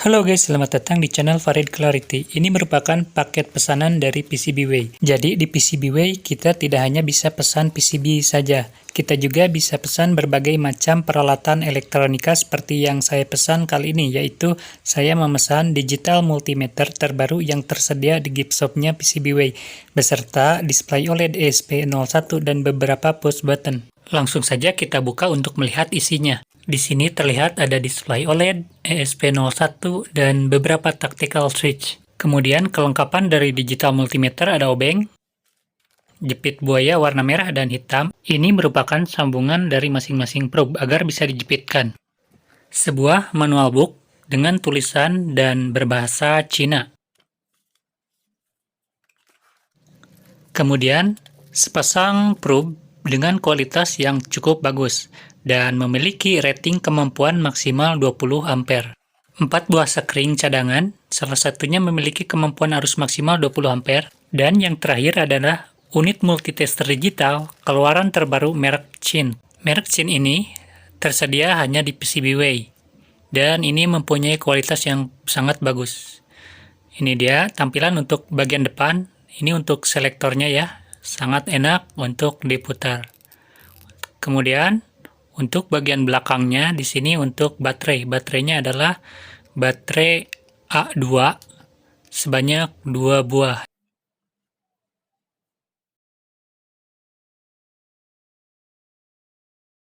Halo guys, selamat datang di channel Farid Clarity. Ini merupakan paket pesanan dari PCBWay. Jadi di PCBWay kita tidak hanya bisa pesan PCB saja. Kita juga bisa pesan berbagai macam peralatan elektronika seperti yang saya pesan kali ini, yaitu saya memesan digital multimeter terbaru yang tersedia di gift shop-nya PCBWay, beserta display OLED ESP01 dan beberapa push button. Langsung saja kita buka untuk melihat isinya. Di sini terlihat ada display OLED, ESP01, dan beberapa tactical switch. Kemudian kelengkapan dari digital multimeter ada obeng, jepit buaya warna merah dan hitam. Ini merupakan sambungan dari masing-masing probe agar bisa dijepitkan. Sebuah manual book dengan tulisan dan berbahasa Cina. Kemudian sepasang probe dengan kualitas yang cukup bagus dan memiliki rating kemampuan maksimal 20 ampere. 4 buah sekring cadangan, salah satunya memiliki kemampuan arus maksimal 20 ampere, dan yang terakhir adalah unit multitester digital keluaran terbaru merek Chin. Merek Chin ini tersedia hanya di PCBWay, dan ini mempunyai kualitas yang sangat bagus. Ini dia tampilan untuk bagian depan, ini untuk selektornya ya, sangat enak untuk diputar. Kemudian untuk bagian belakangnya di sini untuk baterai. Baterainya adalah baterai A2 sebanyak 2 buah.